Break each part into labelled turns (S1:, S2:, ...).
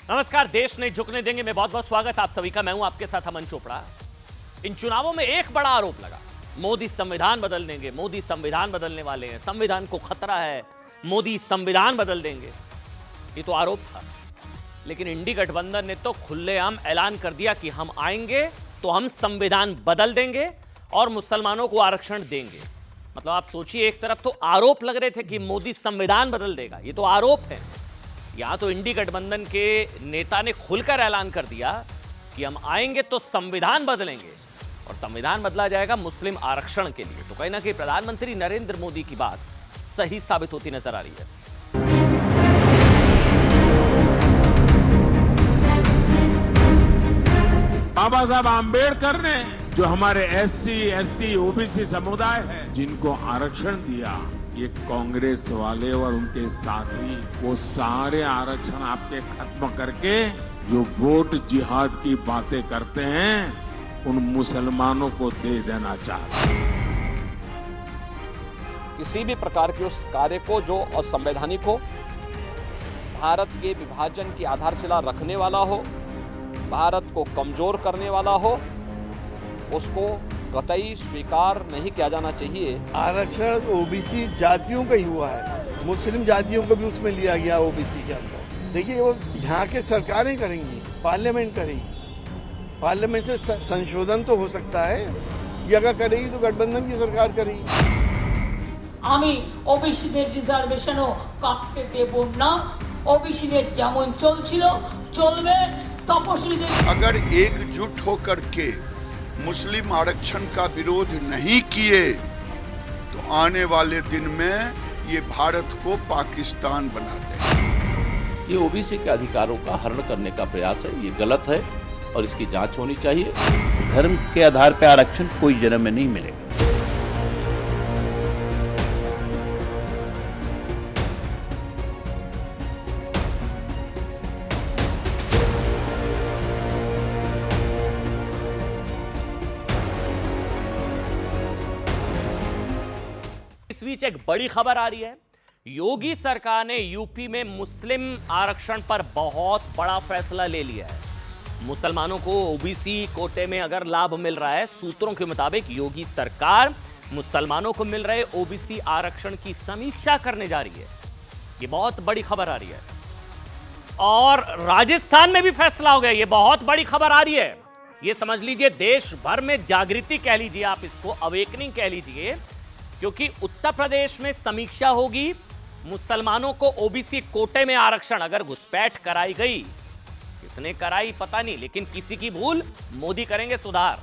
S1: नमस्कार, देश नहीं झुकने देंगे में बहुत बहुत स्वागत आप सभी का। मैं हूं आपके साथ अमन चोपड़ा। इन चुनावों में एक बड़ा आरोप लगा, मोदी संविधान बदल देंगे, मोदी संविधान बदलने वाले हैं, संविधान को खतरा है, मोदी संविधान बदल देंगे। ये तो आरोप था, लेकिन इंडी गठबंधन ने तो खुलेआम ऐलान कर दिया कि हम आएंगे तो हम संविधान बदल देंगे और मुसलमानों को आरक्षण देंगे। मतलब आप सोचिए, एक तरफ तो आरोप लग रहे थे कि मोदी संविधान बदल देगा, ये तो आरोप है। यहां तो इंडी गठबंधन के नेता ने खुलकर ऐलान कर दिया कि हम आएंगे तो संविधान बदलेंगे और संविधान बदला जाएगा मुस्लिम आरक्षण के लिए। तो कहीं ना कहीं प्रधानमंत्री नरेंद्र मोदी की बात सही साबित होती नजर आ रही है।
S2: बाबा साहब आम्बेडकर ने जो हमारे एससी, एसटी, ओबीसी समुदाय है जिनको आरक्षण दिया, ये कांग्रेस वाले और उनके साथी वो सारे आरक्षण आपके खत्म करके जो वोट जिहाद की बातें करते हैं उन मुसलमानों को दे देना चाहते हैं।
S3: किसी भी प्रकार के उस कार्य को जो असंवैधानिक हो, भारत के विभाजन की आधारशिला रखने वाला हो, भारत को कमजोर करने वाला हो, उसको कतई स्वीकार नहीं किया जाना चाहिए।
S4: आरक्षण ओबीसी जातियों का ही हुआ है, मुस्लिम जातियों को भी उसमें लिया गया ओबीसी के अंदर। देखिए, वो यहाँ के सरकारें करेंगी, पार्लियामेंट करेगी, पार्लियामेंट से संशोधन तो हो सकता है, ये अगर करेगी तो गठबंधन की सरकार करेगी।
S5: আমি ওবিসিদের রিজার্ভেশনও কাটতে দেব না, ওবিসিদের যেমন চলছিল চলবে, তপশিলীদের।
S6: अगर एकजुट होकर के मुस्लिम आरक्षण का विरोध नहीं किए तो आने वाले दिन में ये भारत को पाकिस्तान बना दें।
S7: ये ओबीसी के अधिकारों का हरण करने का प्रयास है, ये गलत है और इसकी जांच होनी चाहिए। धर्म के आधार पर आरक्षण कोई जन्म में नहीं मिलेगा।
S1: इस बीच एक बड़ी खबर आ रही है। योगी सरकार ने यूपी में मुस्लिम आरक्षण पर बहुत बड़ा फैसला ले लिया है। मुसलमानों को ओबीसी कोटे में अगर लाभ मिल रहा है, सूत्रों के मुताबिक योगी सरकार मुसलमानों को मिल रहे ओबीसी आरक्षण की समीक्षा करने जा रही है। ये बहुत बड़ी खबर आ रही है। और राजस्थान में भी फैसला हो गया, ये बहुत बड़ी खबर आ रही है। ये समझ लीजिए, देश भर में जागृति कह लीजिए, आप इसको अवेकनिंग कह लीजिए, क्योंकि उत्तर प्रदेश में समीक्षा होगी। मुसलमानों को ओबीसी कोटे में आरक्षण अगर घुसपैठ कराई गई, किसने कराई पता नहीं, लेकिन किसी की भूल, मोदी करेंगे सुधार।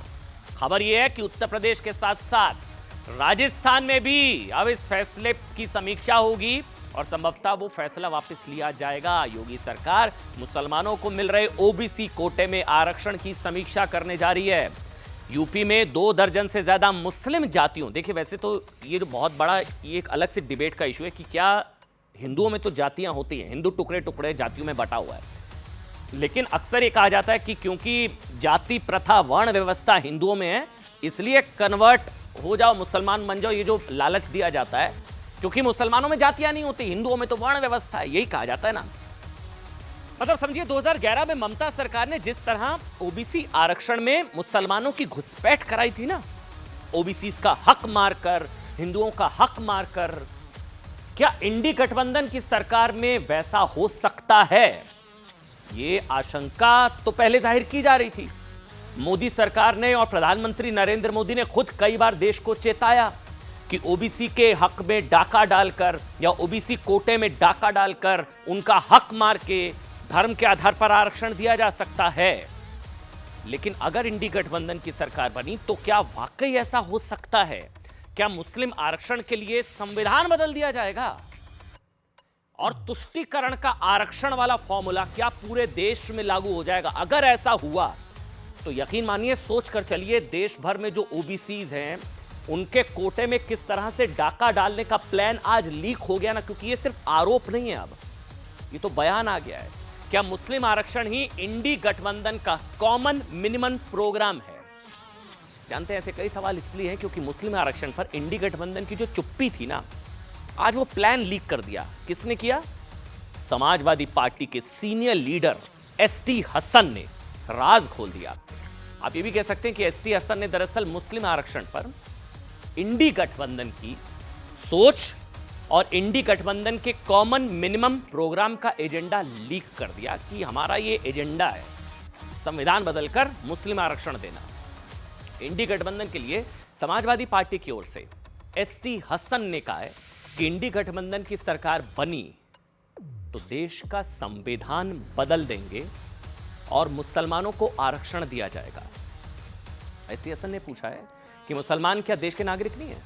S1: खबर यह है कि उत्तर प्रदेश के साथ साथ राजस्थान में भी अब इस फैसले की समीक्षा होगी और संभवतः वो फैसला वापस लिया जाएगा। योगी सरकार मुसलमानों को मिल रहे ओबीसी कोटे में आरक्षण की समीक्षा करने जा रही है। यूपी में 2 दर्जन से ज्यादा मुस्लिम जातियों, देखिए वैसे तो ये जो बहुत बड़ा ये एक अलग से डिबेट का इशू है कि क्या हिंदुओं में तो जातियां होती हैं, हिंदू टुकड़े टुकड़े जातियों में बटा हुआ है, लेकिन अक्सर ये कहा जाता है कि क्योंकि जाति प्रथा वर्ण व्यवस्था हिंदुओं में है, इसलिए कन्वर्ट हो जाओ, मुसलमान बन जाओ, ये जो लालच दिया जाता है, क्योंकि मुसलमानों में जातियां नहीं होती, हिंदुओं में तो वर्ण व्यवस्था है, यही कहा जाता है ना। मतलब समझिए, 2011 में ममता सरकार ने जिस तरह ओबीसी आरक्षण में मुसलमानों की घुसपैठ कराई थी ना, ओबीसी का हक मारकर, हिंदुओं का हक मारकर, क्या इंडी गठबंधन की सरकार में वैसा हो सकता है? ये आशंका तो पहले जाहिर की जा रही थी। मोदी सरकार ने और प्रधानमंत्री नरेंद्र मोदी ने खुद कई बार देश को चेताया कि ओबीसी के हक में डाका डालकर या ओबीसी कोटे में डाका डालकर उनका हक मार के धर्म के आधार पर आरक्षण दिया जा सकता है। लेकिन अगर इंडी गठबंधन की सरकार बनी तो क्या वाकई ऐसा हो सकता है? क्या मुस्लिम आरक्षण के लिए संविधान बदल दिया जाएगा और तुष्टीकरण का आरक्षण वाला फॉर्मूला क्या पूरे देश में लागू हो जाएगा? अगर ऐसा हुआ तो यकीन मानिए, सोच कर चलिए, देश भर में जो ओबीसीज हैं उनके कोटे में किस तरह से डाका डालने का प्लान आज लीक हो गया ना, क्योंकि ये सिर्फ आरोप नहीं है, अब ये तो बयान आ गया है। क्या मुस्लिम आरक्षण ही इंडी गठबंधन का कॉमन मिनिमम प्रोग्राम है? जानते हैं ऐसे कई सवाल इसलिए हैं क्योंकि मुस्लिम आरक्षण पर इंडी गठबंधन की जो चुप्पी थी ना, आज वो प्लान लीक कर दिया। किसने किया? समाजवादी पार्टी के सीनियर लीडर एसटी हसन ने राज खोल दिया। आप ये भी कह सकते हैं कि एसटी हसन ने दरअसल मुस्लिम आरक्षण पर इंडी गठबंधन की सोच और इंडी गठबंधन के कॉमन मिनिमम प्रोग्राम का एजेंडा लीक कर दिया कि हमारा ये एजेंडा है संविधान बदलकर मुस्लिम आरक्षण देना। इंडी गठबंधन के लिए समाजवादी पार्टी की ओर से एसटी हसन ने कहा है कि इंडी गठबंधन की सरकार बनी तो देश का संविधान बदल देंगे और मुसलमानों को आरक्षण दिया जाएगा। एसटी हसन ने पूछा है कि मुसलमान क्या देश के नागरिक नहीं है,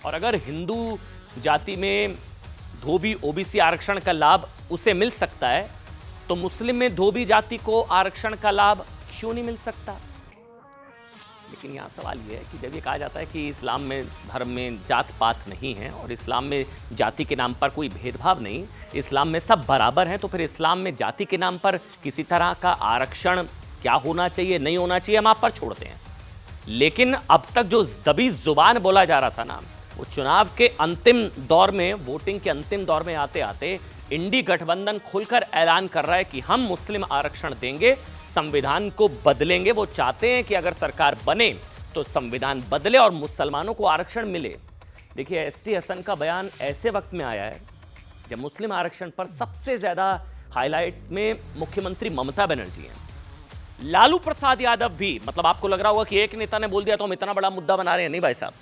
S1: और अगर हिंदू जाति में धोबी ओबीसी आरक्षण का लाभ उसे मिल सकता है तो मुस्लिम में धोबी जाति को आरक्षण का लाभ क्यों नहीं मिल सकता। लेकिन यहां सवाल यह है कि जब ये कहा जाता है कि इस्लाम में धर्म में जात पात नहीं है और इस्लाम में जाति के नाम पर कोई भेदभाव नहीं, इस्लाम में सब बराबर हैं, तो फिर इस्लाम में जाति के नाम पर किसी तरह का आरक्षण क्या होना चाहिए नहीं होना चाहिए हम आप पर छोड़ते हैं। लेकिन अब तक जो दबी जुबान बोला जा रहा था ना, वो चुनाव के अंतिम दौर में, वोटिंग के अंतिम दौर में आते आते इंडी गठबंधन खुलकर ऐलान कर रहा है कि हम मुस्लिम आरक्षण देंगे, संविधान को बदलेंगे। वो चाहते हैं कि अगर सरकार बने तो संविधान बदले और मुसलमानों को आरक्षण मिले। देखिए, एसटी हसन का बयान ऐसे वक्त में आया है जब मुस्लिम आरक्षण पर सबसे ज्यादा हाईलाइट में मुख्यमंत्री ममता बनर्जी हैं। लालू प्रसाद यादव भी, मतलब आपको लग रहा होगा कि एक नेता ने बोल दिया तो हम इतना बड़ा मुद्दा बना रहे हैं। नहीं भाई साहब,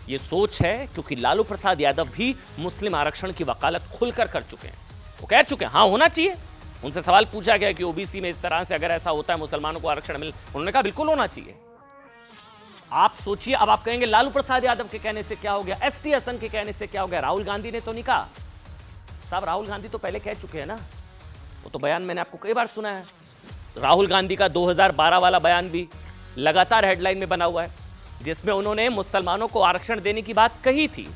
S1: ये सोच है, क्योंकि लालू प्रसाद यादव भी मुस्लिम आरक्षण की वकालत खुलकर कर चुके हैं। वो कह चुके हैं हाँ होना चाहिए। उनसे सवाल पूछा गया कि ओबीसी में इस तरह से अगर ऐसा होता है मुसलमानों को आरक्षण मिल, उन्होंने कहा बिल्कुल होना चाहिए। आप सोचिए, अब आप कहेंगे लालू प्रसाद यादव के कहने से क्या हो गया, एसटी हसन के कहने से क्या हो गया, राहुल गांधी ने तो नहीं कहा। साहब, राहुल गांधी तो पहले कह चुके हैं ना, वो तो बयान मैंने आपको कई बार सुना है। राहुल गांधी का 2012 वाला बयान भी लगातार हेडलाइन में बना हुआ है, जिसमें उन्होंने मुसलमानों को आरक्षण देने की बात कही थी।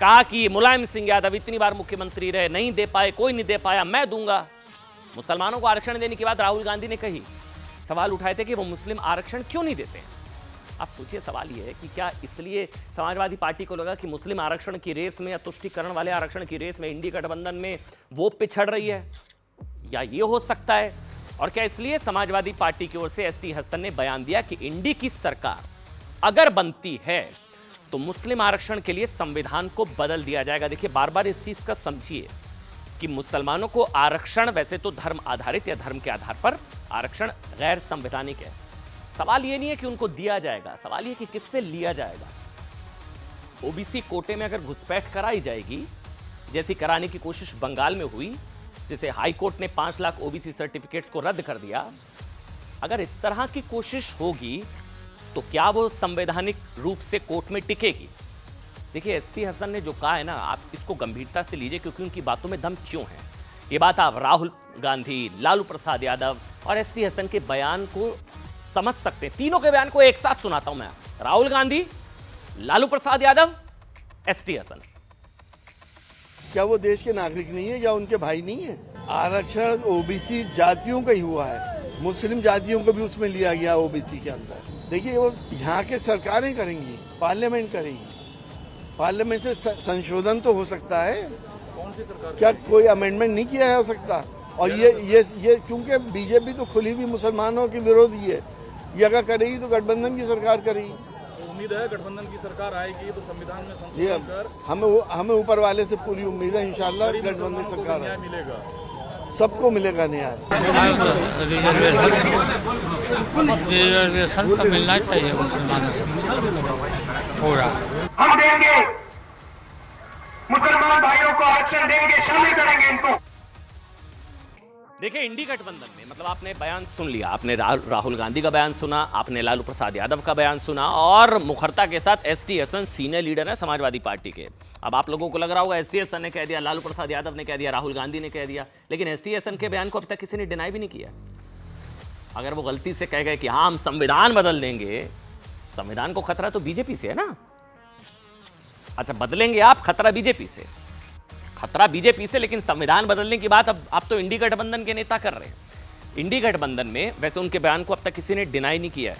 S1: कहा कि मुलायम सिंह यादव इतनी बार मुख्यमंत्री रहे, नहीं दे पाए, कोई नहीं दे पाया, मैं दूंगा। मुसलमानों को आरक्षण देने की बात राहुल गांधी ने कही। सवाल उठाए थे कि वो मुस्लिम आरक्षण क्यों नहीं देते हैं। आप सोचिए, सवाल यह है कि क्या इसलिए समाजवादी पार्टी को लगा कि मुस्लिम आरक्षण की रेस में या तुष्टीकरण वाले आरक्षण की रेस में इंडी गठबंधन में वो पिछड़ रही है, या ये हो सकता है। और क्या इसलिए समाजवादी पार्टी की ओर से एसटी हसन ने बयान दिया कि इंडी की सरकार अगर बनती है तो मुस्लिम आरक्षण के लिए संविधान को बदल दिया जाएगा। देखिए, बार बार इस चीज का समझिए कि मुसलमानों को आरक्षण वैसे तो धर्म आधारित या धर्म के आधार पर आरक्षण गैर संवैधानिक है। सवाल ये नहीं है कि उनको दिया जाएगा, सवाल ये कि किससे लिया जाएगा। ओबीसी कोटे में अगर घुसपैठ कराई जाएगी, जैसी कराने की कोशिश बंगाल में हुई, जैसे हाई कोर्ट ने 5 लाख ओबीसी सर्टिफिकेट्स को रद्द कर दिया, अगर इस तरह की कोशिश होगी तो क्या वो संवैधानिक रूप से कोर्ट में टिकेगी। देखिए, एसटी हसन ने जो कहा है ना, आप इसको गंभीरता से लीजिए, क्योंकि उनकी बातों में दम क्यों है। ये बात आप राहुल गांधी, लालू प्रसाद यादव और एसटी हसन के बयान को समझ सकते हैं। तीनों के बयान को एक साथ सुनाता हूं मैं, राहुल गांधी, लालू प्रसाद यादव, एसटी हसन।
S4: क्या वो देश के नागरिक नहीं है या उनके भाई नहीं है? आरक्षण ओबीसी जातियों का ही हुआ है, मुस्लिम जातियों को भी उसमें लिया गया ओबीसी के अंदर। देखिए, वो यहाँ के सरकारें करेंगी, पार्लियामेंट करेगी, पार्लियामेंट से संशोधन तो हो सकता है। कौन सी सरकार? क्या कोई अमेंडमेंट नहीं किया जा सकता? और ये क्योंकि बीजेपी तो खुली भी मुसलमानों के विरोधी है, ये अगर करेगी तो गठबंधन की सरकार करेगी।
S8: उम्मीद है गठबंधन की सरकार आएगी तो संविधान में
S4: ये हमें ऊपर वाले से पूरी उम्मीद है, इंशाल्लाह गठबंधन सरकार
S8: मिलेगा,
S4: सबको मिलेगा न्याय।
S9: रिजर्वेशन तो मिलना चाहिए मुसलमानों को पूरा।
S10: हम देंगे, मुसलमान भाइयों को आरक्षण देंगे, शामिल करेंगे इनको।
S1: देखिए, इंडी गठबंधन में, मतलब आपने बयान सुन लिया, आपने राहुल गांधी का बयान सुना, आपने लालू प्रसाद यादव का बयान सुना, और मुखरता के साथ एसटी हसन सीनियर लीडर है समाजवादी पार्टी के। अब आप लोगों को लग रहा होगा एसटी हसन ने कह दिया, लालू प्रसाद यादव ने कह दिया, राहुल गांधी ने कह दिया, लेकिन एसटी हसन के बयान को अब तक किसी ने डिनाई भी नहीं किया। अगर वो गलती से कह गए कि हाँ हम संविधान बदल देंगे, संविधान को खतरा तो बीजेपी से है ना। अच्छा, बदलेंगे आप, खतरा बीजेपी से, खतरा बीजेपी से, लेकिन संविधान बदलने की बात अब आप तो इंडी गठबंधन के नेता कर रहे हैं। इंडी गठबंधन में वैसे उनके बयान को अब तक किसी ने डिनाई नहीं किया है।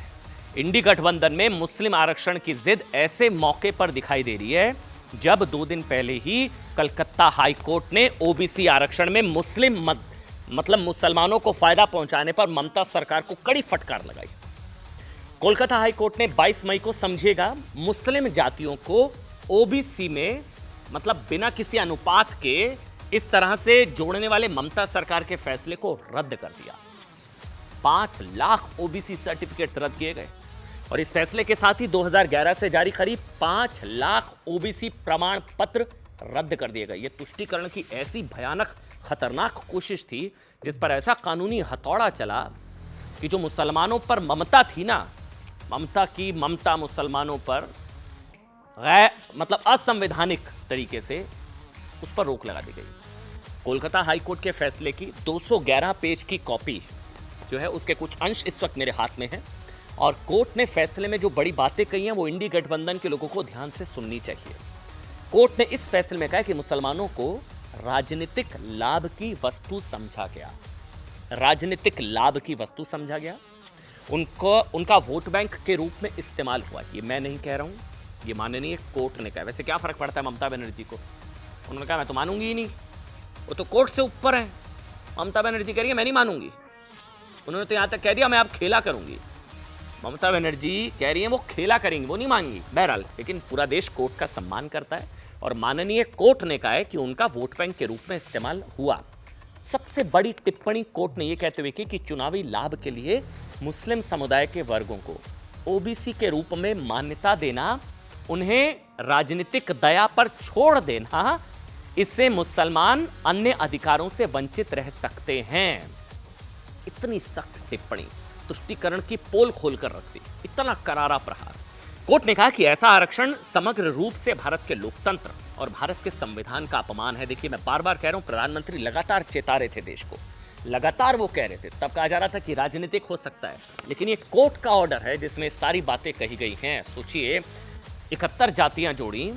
S1: इंडी गठबंधन में मुस्लिम आरक्षण की जिद ऐसे मौके पर दिखाई दे रही है जब 2 दिन पहले ही कलकत्ता हाई कोर्ट ने ओबीसी आरक्षण में मुस्लिम मतलब मुसलमानों को फायदा पहुंचाने पर ममता सरकार को कड़ी फटकार लगाई। कोलकाता हाई कोर्ट ने 22 मई को समझिएगा मुस्लिम जातियों को ओबीसी में मतलब बिना किसी अनुपात के इस तरह से जोड़ने वाले ममता सरकार के फैसले को रद्द कर दिया। 5 लाख ओबीसी सर्टिफिकेट्स रद्द किए गए और इस फैसले के साथ ही 2011 से जारी करीब 5 लाख ओबीसी प्रमाण पत्र रद्द कर दिए गए। यह तुष्टीकरण की ऐसी भयानक खतरनाक कोशिश थी जिस पर ऐसा कानूनी हथौड़ा चला कि जो मुसलमानों पर ममता थी ना, ममता मुसलमानों पर गैर मतलब असंवैधानिक तरीके से उस पर रोक लगा दी गई। कोलकाता हाई कोर्ट के फैसले की 211 पेज की कॉपी जो है उसके कुछ अंश इस वक्त मेरे हाथ में है और कोर्ट ने फैसले में जो बड़ी बातें कही हैं वो इंडी गठबंधन के लोगों को ध्यान से सुननी चाहिए। कोर्ट ने इस फैसले में कहा कि मुसलमानों को राजनीतिक लाभ की वस्तु समझा गया। राजनीतिक लाभ की वस्तु समझा गया, उनका वोट बैंक के रूप में इस्तेमाल हुआ। ये मैं नहीं कह रहा हूं, ये माननीय कोर्ट ने कहा। वैसे क्या फर्क पड़ता है ममता बनर्जी को, उन्होंने कहा मैं तो मानूंगी ही नहीं, वो तो कोर्ट से ऊपर है। ममता बनर्जी कह रही है मैं नहीं मानूंगी, उन्होंने तो यहां तक कह दिया मैं अब खेला करूंगी। ममता बनर्जी कह रही है वो खेला करेंगी, वो नहीं मांगी। बहरहाल लेकिन पूरा देश कोर्ट का सम्मान करता है और माननीय कोर्ट ने कहा है कि उनका वोट बैंक के रूप में इस्तेमाल हुआ। सबसे बड़ी टिप्पणी कोर्ट ने यह कहते हुए की कि चुनावी लाभ के लिए मुस्लिम समुदाय के वर्गों को ओबीसी के रूप में मान्यता देना, उन्हें राजनीतिक दया पर छोड़ देना, इससे मुसलमान अन्य अधिकारों से वंचित रह सकते हैं। इतनी सख्त टिप्पणी तुष्टीकरण की पोल खोलकर रख दी, इतना करारा प्रहार। कोर्ट ने कहा कि ऐसा आरक्षण समग्र रूप से भारत के लोकतंत्र और भारत के संविधान का अपमान है। देखिए मैं बार बार कह रहा हूं, प्रधानमंत्री लगातार चेता रहे थे देश को, लगातार वो कह रहे थे, तब कहा जा रहा था कि राजनीतिक हो सकता है, लेकिन ये कोर्ट का ऑर्डर है जिसमें सारी बातें कही गई हैं। सोचिए 71 जातियां जोड़ी,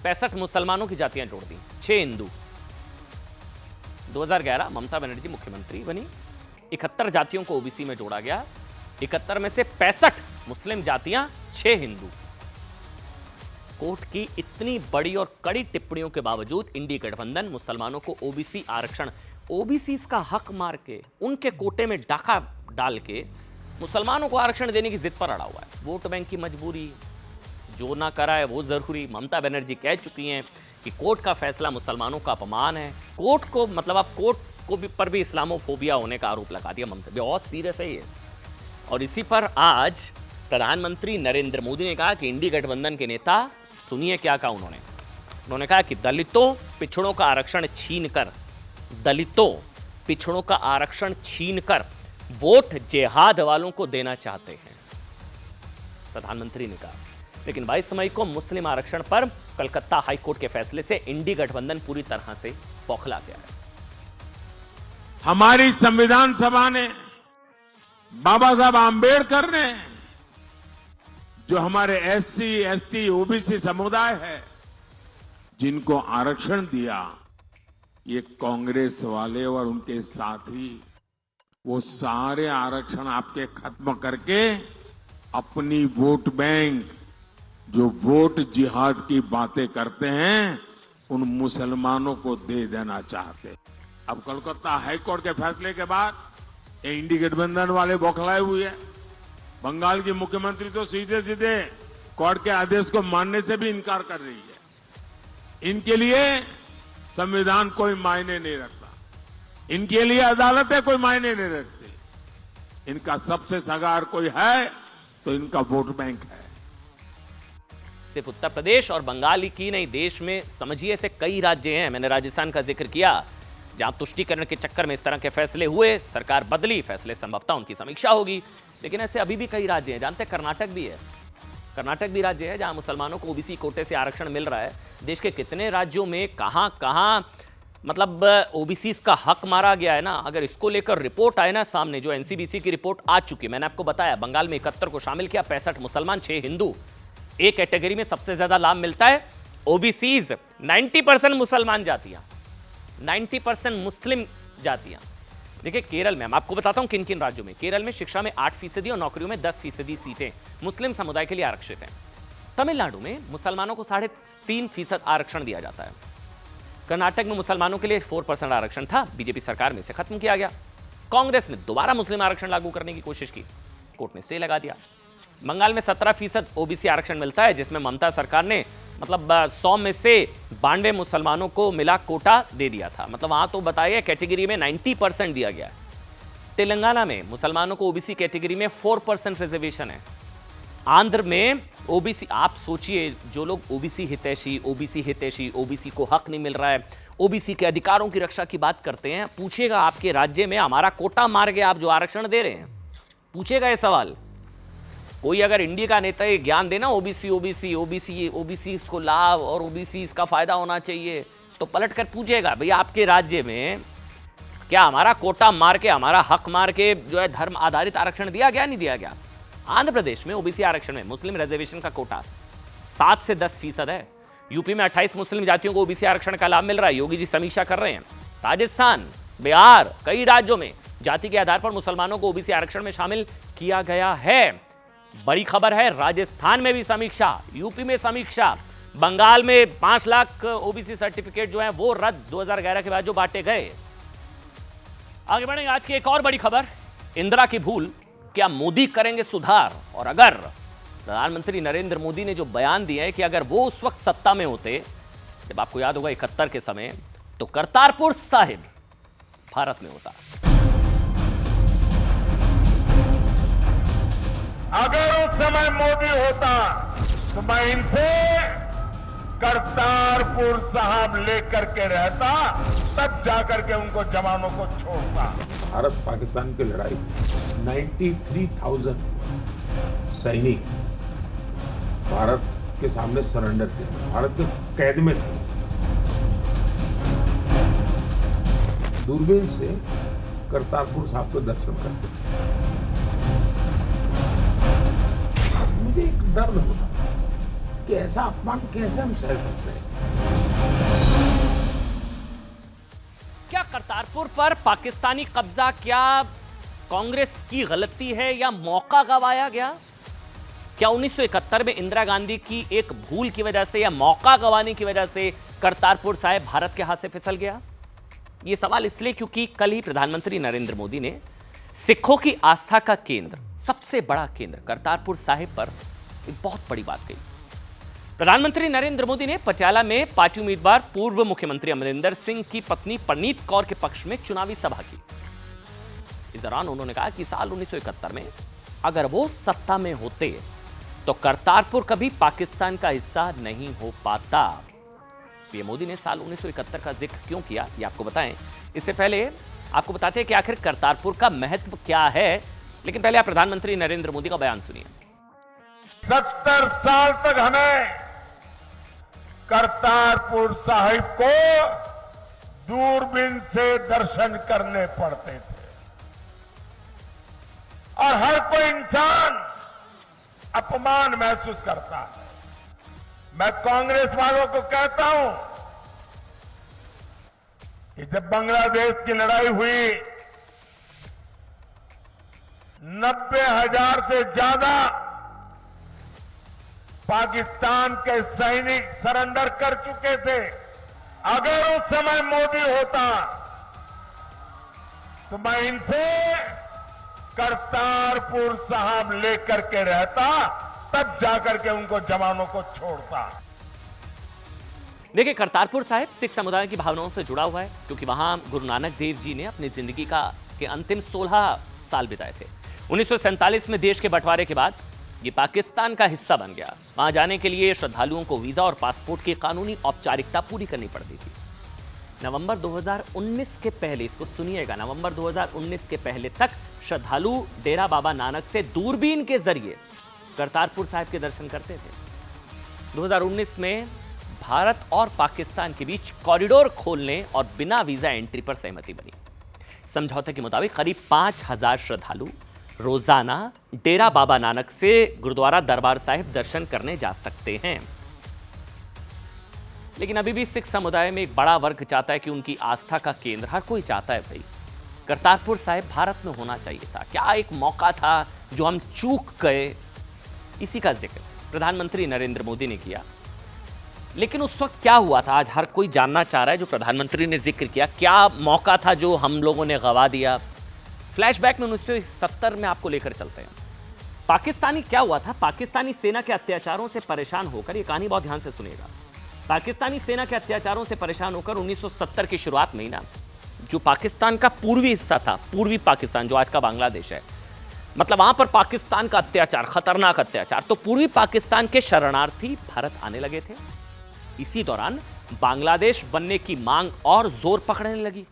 S1: 65 मुसलमानों की जातियां जोड़ दी, 6 हिंदू। 2011 ममता बनर्जी मुख्यमंत्री बनी, 71 जातियों को ओबीसी में जोड़ा गया, 71 में से 65 मुस्लिम जातियां, 6 हिंदू। कोर्ट की इतनी बड़ी और कड़ी टिप्पणियों के बावजूद इंडी गठबंधन मुसलमानों को ओबीसी आरक्षण, ओबीसी का हक मार के, उनके कोटे में डाका डाल के मुसलमानों को आरक्षण देने की जिद पर अड़ा हुआ है। वोट बैंक की मजबूरी, जो ना करा है वो जरूरी। ममता बनर्जी कह चुकी हैं कि कोर्ट का फैसला मुसलमानों का अपमान है। कोर्ट को मतलब आप कोर्ट को भी पर भी इस्लामोफोबिया होने का आरोप लगा दिया ममता, बहुत सीरियस है ये। और इसी पर आज प्रधानमंत्री नरेंद्र मोदी ने कहा कि इंडी गठबंधन के नेता, सुनिए क्या कहा उन्होंने कहा कि दलितों पिछड़ों का आरक्षण छीनकर, दलितों पिछड़ों का आरक्षण छीनकर वोट जिहाद वालों को देना चाहते हैं, प्रधानमंत्री ने कहा। लेकिन 22 मई को मुस्लिम आरक्षण पर कलकत्ता हाईकोर्ट के फैसले से इंडी गठबंधन पूरी तरह से बौखला गया है।
S2: हमारी संविधान सभा ने, बाबा साहब आम्बेडकर ने, जो हमारे एससी, एसटी, ओबीसी समुदाय है जिनको आरक्षण दिया, ये कांग्रेस वाले और उनके साथी वो सारे आरक्षण आपके खत्म करके अपनी वोट बैंक, जो वोट जिहाद की बातें करते हैं, उन मुसलमानों को दे देना चाहते हैं। अब कोलकाता हाईकोर्ट के फैसले के बाद इंडी गठबंधन वाले बौखलाए हुए हैं। बंगाल की मुख्यमंत्री तो सीधे सीधे कोर्ट के आदेश को मानने से भी इनकार कर रही है। इनके लिए संविधान कोई मायने नहीं रखता, इनके लिए अदालतें कोई मायने नहीं रखती। इनका सबसे सगार कोई है तो इनका वोट बैंक है।
S1: सिर्फ उत्तर प्रदेश और बंगाल की नहीं, देश में समझिए ऐसे कई राज्य हैं। मैंने राजस्थान का जिक्र किया जहां तुष्टीकरण के चक्कर में इस तरह के फैसले हुए, सरकार बदली, फैसले संभवतः उनकी समीक्षा होगी। लेकिन ऐसे अभी भी कई राज्य हैं, जानते हैं कर्नाटक भी है, कर्नाटक भी राज्य है जहां मुसलमानों को ओबीसी कोटे से आरक्षण मिल रहा है। देश के कितने राज्यों में कहां कहां मतलब ओबीसी का हक मारा गया है ना। अगर इसको लेकर रिपोर्ट आए ना सामने, जो एनसीबीसी की रिपोर्ट आ चुकी, मैंने आपको बताया बंगाल में 71 को शामिल किया, 65 मुसलमान, 6 हिंदू। एक कैटेगरी में सबसे ज्यादा लाभ मिलता है ओबीसीज, 90% मुसलमान जातियां, 90% मुस्लिम जातियां। देखिए केरल में, मैं आपको बताता हूं किन किन राज्यों में। केरल में शिक्षा में 8% और नौकरियों में 10% सीटें मुस्लिम समुदाय के लिए आरक्षित हैं। तमिलनाडु में मुसलमानों को 3.5% आरक्षण दिया जाता है। कर्नाटक में मुसलमानों के लिए 4% आरक्षण था, बीजेपी सरकार में से खत्म किया गया। कांग्रेस ने दोबारा मुस्लिम आरक्षण लागू करने की कोशिश की, कोर्ट ने स्टे लगा दिया। बंगाल में 17% ओबीसी आरक्षण मिलता है, जिसमें ममता सरकार ने 100 में से 92 मुसलमानों को मिला कोटा दे दिया था। वहां तो बताया कैटेगरी में 90% दिया गया है। तेलंगाना में मुसलमानों को ओबीसी कैटेगरी में 4% रिजर्वेशन है। आंध्र में ओबीसी, आप सोचिए, जो लोग ओबीसी हितैषी, ओबीसी को हक नहीं मिल रहा है, ओबीसी के अधिकारों की रक्षा की बात करते हैं, पूछेगा आपके राज्य में हमारा कोटा मार के आप जो आरक्षण दे रहे हैं, पूछेगा ये सवाल। कोई अगर इंडिया का नेता ये ज्ञान देना ओबीसी इसको लाभ और ओबीसी इसका फायदा होना चाहिए, तो पलट कर पूछेगा भाई आपके राज्य में क्या हमारा कोटा मार के, हमारा हक मार के जो है धर्म आधारित आरक्षण दिया गया, नहीं दिया गया? आंध्र प्रदेश में ओबीसी आरक्षण में मुस्लिम रिजर्वेशन का कोटा 7 से 10% है। यूपी में 28 मुस्लिम जातियों को ओबीसी आरक्षण का लाभ मिल रहा है, योगी जी समीक्षा कर रहे हैं। राजस्थान, बिहार, कई राज्यों में जाति के आधार पर मुसलमानों को ओबीसी आरक्षण में शामिल किया गया है। बड़ी खबर है, राजस्थान में भी समीक्षा, यूपी में समीक्षा, बंगाल में 5 लाख ओबीसी सर्टिफिकेट जो है वो रद्द 2011 के बाद जो बांटे गए। आगे बढ़ेंगे, आज की एक और बड़ी खबर, इंदिरा की भूल, क्या मोदी करेंगे सुधार? और अगर प्रधानमंत्री नरेंद्र मोदी ने जो बयान दिया है कि अगर वो उस वक्त सत्ता में होते, जब आपको याद होगा 71 के समय, तो करतारपुर साहिब भारत में होता।
S2: अगर उस समय मोदी होता तो मैं इनसे करतारपुर साहब लेकर के रहता, तब जाकर के उनको जवानों को छोड़ता। भारत पाकिस्तान की लड़ाई 93,000 सैनिक भारत के सामने सरेंडर किए, भारत के कैद में थे। दूरबीन से करतारपुर साहब को दर्शन करते थे। मुझे एक डर होता कि ऐसा अपमान कैसे हम सह सकते हैं।
S1: क्या करतारपुर पर पाकिस्तानी कब्जा क्या कांग्रेस की गलती है या मौका गंवाया गया? क्या 1971 में इंदिरा गांधी की एक भूल की वजह से या मौका गंवाने की वजह से करतारपुर साहिब भारत के हाथ से फिसल गया? यह सवाल इसलिए क्योंकि कल ही प्रधानमंत्री नरेंद्र मोदी ने सिखों की आस्था का केंद्र, सबसे बड़ा केंद्र करतारपुर साहिब पर एक बहुत बड़ी बात कही। प्रधानमंत्री नरेंद्र मोदी ने पटियाला में पार्टी उम्मीदवार पूर्व मुख्यमंत्री अमरिंदर सिंह की पत्नी परनीत कौर के पक्ष में चुनावी सभा की। इस दौरान उन्होंने कहा कि साल 1971 में अगर वो सत्ता में होते तो करतारपुर कभी पाकिस्तान का हिस्सा नहीं हो पाता। पीएम मोदी ने साल 1971 का जिक्र क्यों किया, ये आपको बताएं। इससे पहले आपको बताते हैं कि आखिर करतारपुर का महत्व क्या है, लेकिन पहले आप प्रधानमंत्री नरेंद्र मोदी का बयान सुनिए।
S2: 70 साल तक हमें करतारपुर साहिब को दूरबीन से दर्शन करने पड़ते थे और हर कोई इंसान अपमान महसूस करता है। मैं कांग्रेस वालों को कहता हूं कि जब बांग्लादेश की लड़ाई हुई 90,000 से ज्यादा पाकिस्तान के सैनिक सरेंडर कर चुके थे। अगर उस समय मोदी होता तो मैं इनसे करतारपुर साहब लेकर के रहता, तब जाकर के उनको जवानों को छोड़ता।
S1: देखिए, करतारपुर साहिब सिख समुदाय की भावनाओं से जुड़ा हुआ है, क्योंकि वहां गुरु नानक देव जी ने अपनी जिंदगी के अंतिम 16 साल बिताए थे। 1947 में देश के बंटवारे के बाद ये पाकिस्तान का हिस्सा बन गया। वहां जाने के लिए श्रद्धालुओं को वीजा और पासपोर्ट की कानूनी औपचारिकता पूरी करनी पड़ती थी। नवंबर 2019 के पहले, इसको सुनिएगा, नवंबर 2019 के पहले तक श्रद्धालु डेरा बाबा नानक से दूरबीन के जरिए करतारपुर साहिब के दर्शन करते थे। 2019 में भारत और पाकिस्तान के बीच कॉरिडोर खोलने और बिना वीजा एंट्री पर सहमति बनी। समझौते के मुताबिक करीब 5,000 श्रद्धालु रोजाना डेरा बाबा नानक से गुरुद्वारा दरबार साहिब दर्शन करने जा सकते हैं। लेकिन अभी भी सिख समुदाय में एक बड़ा वर्ग चाहता है कि उनकी आस्था का केंद्र, हर कोई चाहता है भाई करतारपुर साहिब भारत में होना चाहिए था। क्या एक मौका था जो हम चूक गए, इसी का जिक्र प्रधानमंत्री नरेंद्र मोदी ने किया। लेकिन उस वक्त क्या हुआ था, आज हर कोई जानना चाह रहा है। जो प्रधानमंत्री ने जिक्र किया, क्या मौका था जो हम लोगों ने गंवा दिया। फ्लैशबैक में 1970 में आपको लेकर चलते हैं। पाकिस्तानी क्या हुआ था, पाकिस्तानी सेना के अत्याचारों से परेशान होकर, ये कहानी बहुत ध्यान से सुनिएगा, पाकिस्तानी सेना के अत्याचारों से परेशान होकर 1970 की शुरुआत में ही ना, जो पाकिस्तान का पूर्वी हिस्सा था, पूर्वी पाकिस्तान जो आज का बांग्लादेश है, मतलब वहां पर पाकिस्तान का अत्याचार, खतरनाक अत्याचार, तो पूर्वी पाकिस्तान के शरणार्थी भारत आने लगे थे। इसी दौरान बांग्लादेश बनने की मांग और जोर पकड़ने लगी।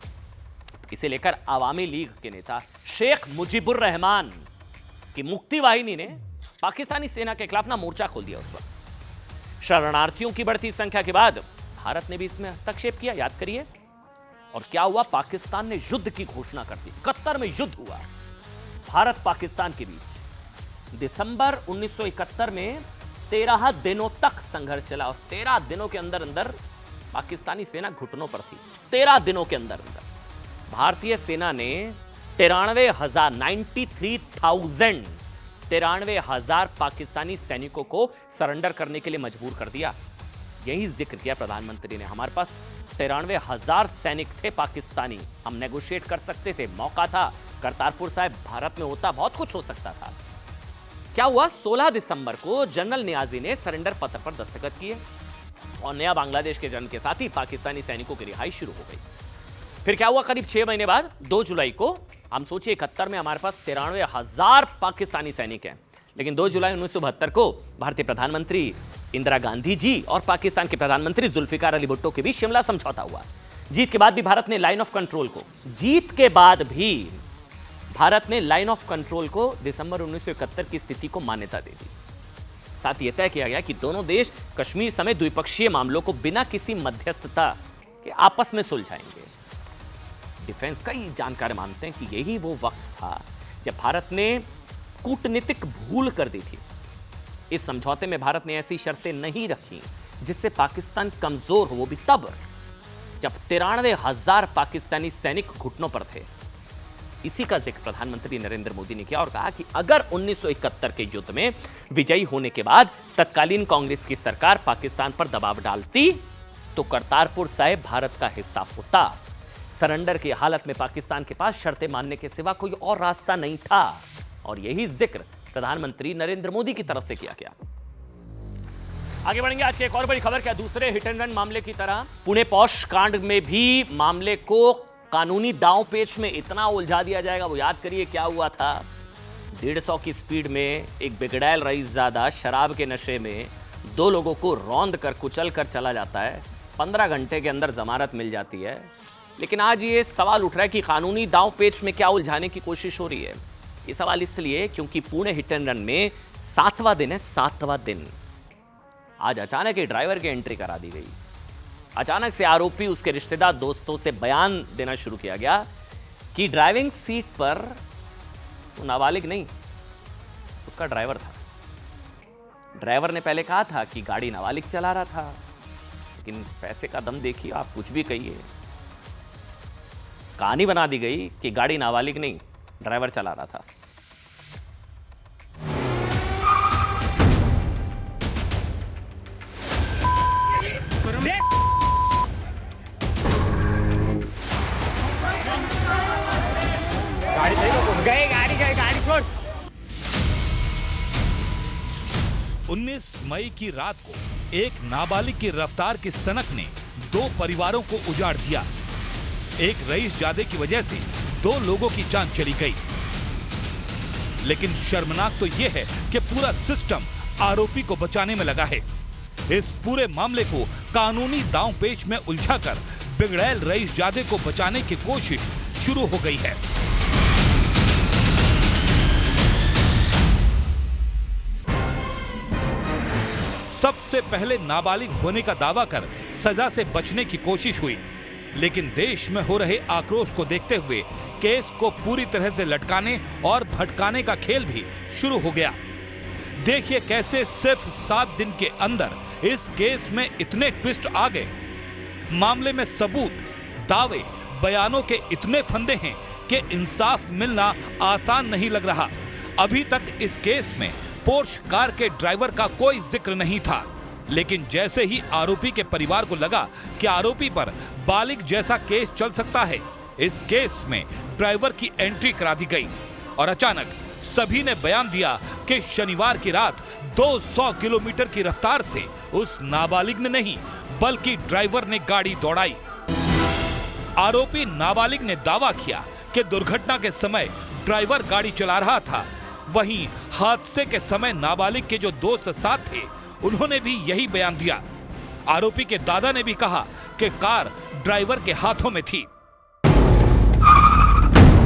S1: इसे लेकर आवामी लीग के नेता शेख मुजीबुर रहमान की मुक्ति वाहिनी ने पाकिस्तानी सेना के खिलाफ ना मोर्चा खोल दिया। उस वक्त शरणार्थियों की बढ़ती संख्या के बाद भारत ने भी इसमें हस्तक्षेप किया, याद करिए। और क्या हुआ, पाकिस्तान ने युद्ध की घोषणा कर दी। 71 में युद्ध हुआ भारत पाकिस्तान के बीच। दिसंबर 1971 में 13 दिनों तक संघर्ष चला और 13 दिनों के अंदर अंदर पाकिस्तानी सेना घुटनों पर थी। 13 दिनों के अंदर अंदर भारतीय सेना ने 93,000 पाकिस्तानी सैनिकों को सरेंडर करने के लिए मजबूर कर दिया। यही जिक्र किया प्रधानमंत्री ने, हमारे पास 93,000 सैनिक थे पाकिस्तानी, हम नेगोशिएट कर सकते थे, मौका था, करतारपुर साहिब भारत में होता, बहुत कुछ हो सकता था। क्या हुआ, 16 दिसंबर को जनरल नियाजी ने सरेंडर पत्र पर दस्तखत किए और नया बांग्लादेश के जन्म के साथ ही पाकिस्तानी सैनिकों की रिहाई शुरू हो गई। फिर क्या हुआ, करीब 6 महीने बाद 2 जुलाई को, हम सोचिए 71 में हमारे पास 93,000 पाकिस्तानी सैनिक हैं, लेकिन 2 जुलाई 1972 को भारतीय प्रधानमंत्री इंदिरा गांधी जी और पाकिस्तान के प्रधानमंत्री जुल्फिकार अली भुट्टो के बीच शिमला समझौता हुआ। जीत के बाद भी भारत ने लाइन ऑफ कंट्रोल को दिसंबर 1971 की स्थिति को मान्यता दे दी। साथ ही यह तय किया गया कि दोनों देश कश्मीर समेत द्विपक्षीय मामलों को बिना किसी मध्यस्थता के आपस में सुलझाएंगे। डिफेंस कई जानकार मानते हैं कि यही वो वक्त था जब भारत ने कूटनीतिक भूल कर दी थी। इस समझौते में भारत ने ऐसी शर्तें नहीं रखी जिससे पाकिस्तान कमजोर हो, वो भी तब जब 93,000 पाकिस्तानी सैनिक घुटनों पर थे। इसी का जिक्र प्रधानमंत्री नरेंद्र मोदी ने किया और कहा कि अगर 1971 के युद्ध में विजयी होने के बाद तत्कालीन कांग्रेस की सरकार पाकिस्तान पर दबाव डालती तो करतारपुर साहिब भारत का हिस्सा होता। सरेंडर की हालत में पाकिस्तान के पास शर्तें मानने के सिवा कोई और रास्ता नहीं था और यही जिक्र प्रधानमंत्री नरेंद्र मोदी की तरफ से किया गया। आगे बढ़ेंगे आज की एक और बड़ी खबर। क्या दूसरे हिट एंड रन मामले की तरह पुणे पॉश कांड में भी मामले को कानूनी दांव पेच में इतना उलझा दिया जाएगा? वो याद करिए क्या हुआ था। 150 की स्पीड में एक बिगड़ैल रईसजादा शराब के नशे में 2 लोगों को रौंद कर कुचल कर चला जाता है। 15 घंटे के अंदर जमानत मिल जाती है। लेकिन आज ये सवाल उठ रहा है कि कानूनी दांव पेच में क्या उलझाने की कोशिश हो रही है। ये सवाल इसलिए क्योंकि पुणे हिट एंड रन में 7वां दिन है, 7वां दिन। आज अचानक ही ड्राइवर की एंट्री करा दी गई। अचानक से आरोपी, उसके रिश्तेदार, दोस्तों से बयान देना शुरू किया गया कि ड्राइविंग सीट पर वो नाबालिग नहीं, उसका ड्राइवर था। ड्राइवर ने पहले कहा था कि गाड़ी नाबालिग चला रहा था, लेकिन पैसे का दम देखिए, आप कुछ भी कहिए। कहानी बना दी गई कि गाड़ी नाबालिग नहीं, ड्राइवर चला रहा था। गाड़ी छोड़।
S11: 19 मई की रात को एक नाबालिग की रफ्तार की सनक ने 2 परिवारों को उजाड़ दिया। एक रईसजादे की वजह से 2 लोगों की जान चली गई। लेकिन शर्मनाक तो यह है कि पूरा सिस्टम आरोपी को बचाने में लगा है। इस पूरे मामले को कानूनी दांवपेच में उलझाकर बिगड़ैल रईसजादे को बचाने की कोशिश शुरू हो गई है। सबसे पहले नाबालिग होने का दावा कर सजा से बचने की कोशिश हुई, लेकिन देश में हो रहे आक्रोश को देखते हुए केस को पूरी तरह से लटकाने और भटकाने का खेल भी शुरू हो गया। देखिए कैसे सिर्फ 7 दिन के अंदर इस केस में इतने ट्विस्ट आ गए। मामले में सबूत, दावे, बयानों के इतने फंदे हैं कि इंसाफ मिलना आसान नहीं लग रहा। अभी तक इस केस में पोर्श कार के ड्राइवर का कोई जिक्र नहीं था, लेकिन जैसे ही आरोपी के परिवार को लगा कि आरोपी पर बालिग जैसा केस चल सकता है, इस केस में ड्राइवर की एंट्री करा दी गई और अचानक सभी ने बयान दिया कि शनिवार की रात 200 किलोमीटर की रफ्तार से उस नाबालिग ने नहीं बल्कि ड्राइवर ने गाड़ी दौड़ाई। आरोपी नाबालिग ने दावा किया कि दुर्घटना के समय ड्राइवर गाड़ी चला रहा था। वहीं हादसे के समय नाबालिग के जो दोस्त साथ थे उन्होंने भी यही बयान दिया। आरोपी के दादा ने भी कहा कि कार ड्राइवर के हाथों में थी।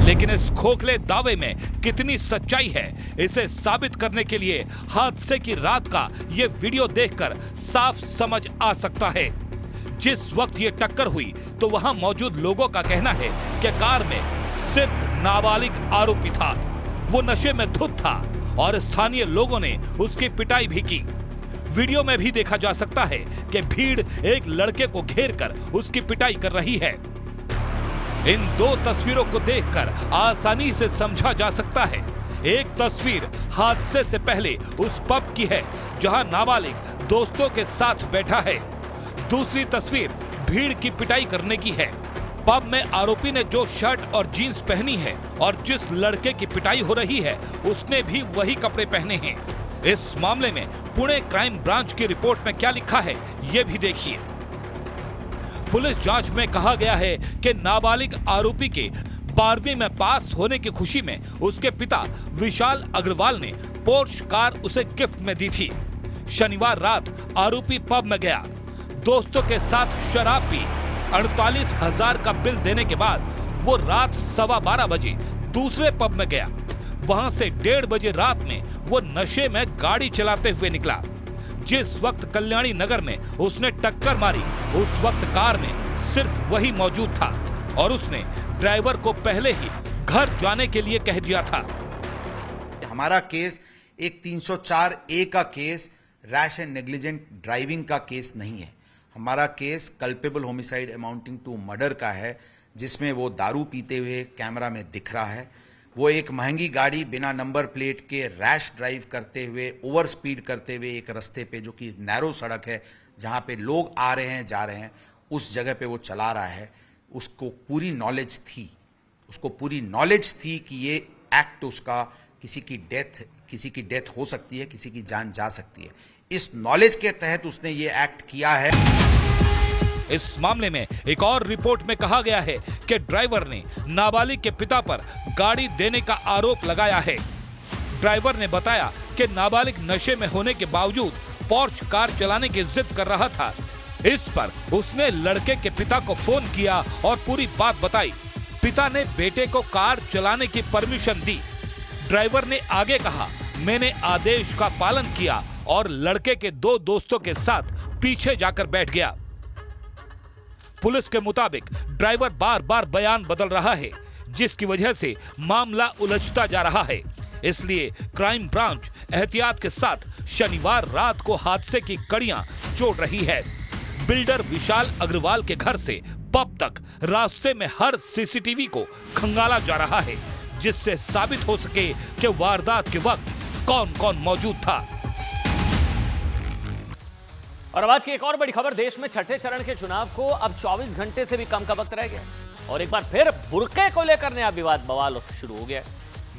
S11: लेकिन इस खोखले दावे में कितनी सच्चाई है, इसे साबित करने के लिए हादसे की रात का ये वीडियो देखकर साफ समझ आ सकता है। जिस वक्त ये टक्कर हुई तो वहां मौजूद लोगों का कहना है कि कार में सिर्फ नाबालिग आरोपी था। वो नशे में धुत था और स्थानीय लोगों ने उसकी पिटाई भी की। वीडियो में भी देखा जा सकता है कि भीड़ एक लड़के को घेरकर उसकी पिटाई कर रही है। इन दो तस्वीरों को देखकर आसानी से समझा जा सकता है। एक तस्वीर हादसे से पहले उस पब की है जहां नाबालिग दोस्तों के साथ बैठा है। दूसरी तस्वीर भीड़ की पिटाई करने की है। पब में आरोपी ने जो शर्ट और जीन्स पहनी है और जिस लड़के की पिटाई हो रही है उसने भी वही कपड़े पहने हैं। इस मामले में पुणे क्राइम ब्रांच की रिपोर्ट में क्या लिखा है ये भी देखिए। पुलिस जांच में कहा गया है कि नाबालिग आरोपी के 12वीं में पास होने की खुशी में उसके पिता विशाल अग्रवाल ने पोर्श कार उसे गिफ्ट में दी थी। शनिवार रात आरोपी पब में गया, दोस्तों के साथ शराब पी। 48,000 का बिल देने के बाद वो रात 12:15 बजे दूसरे पब में गया। वहां से 1:30 बजे रात में वो नशे में गाड़ी चलाते हुए निकला। जिस वक्त कल्याणी नगर में उसने टक्कर मारी उस वक्त कार में सिर्फ वही मौजूद था और उसने ड्राइवर को पहले ही घर जाने के लिए कह दिया था।
S12: हमारा केस एक 304A का case rash and negligent driving का केस नहीं है। हमारा case culpable homicide amounting to murder का है, जिसमें वो दारू पीते हुए कैमरा में दिख रहा है। वो एक महंगी गाड़ी बिना नंबर प्लेट के रैश ड्राइव करते हुए, ओवर स्पीड करते हुए एक रास्ते पे जो कि नैरो सड़क है जहाँ पे लोग आ रहे हैं जा रहे हैं, उस जगह पे वो चला रहा है। उसको पूरी नॉलेज थी कि ये एक्ट उसका किसी की डेथ हो सकती है, किसी की जान जा सकती है। इस नॉलेज के तहत उसने ये एक्ट किया है।
S11: इस मामले में एक और रिपोर्ट में कहा गया है कि ड्राइवर ने नाबालिग के पिता पर गाड़ी देने का आरोप लगाया है। ड्राइवर ने बताया कि नाबालिग नशे में होने के बावजूद पोर्श कार चलाने की जिद कर रहा था। इस पर उसने लड़के के पिता को फोन किया और पूरी बात बताई। पिता ने बेटे को कार चलाने की परमिशन दी। ड्राइवर ने आगे कहा, मैंने आदेश का पालन किया और लड़के के 2 दोस्तों के साथ पीछे जाकर बैठ गया। पुलिस के मुताबिक ड्राइवर बार बार बयान बदल रहा है, जिसकी वजह से मामला उलझता जा रहा है। इसलिए क्राइम ब्रांच एहतियात के साथ शनिवार रात को हादसे की कड़ियां जोड़ रही है। बिल्डर विशाल अग्रवाल के घर से पब तक रास्ते में हर सीसीटीवी को खंगाला जा रहा है, जिससे साबित हो सके कि वारदात के वक्त कौन कौन मौजूद था।
S1: और अब आज की एक और बड़ी खबर, देश में छठे चरण के चुनाव को अब 24 घंटे से भी कम का वक्त रह गया और एक बार फिर बुर्के को लेकर नया विवाद बवाल शुरू हो गया।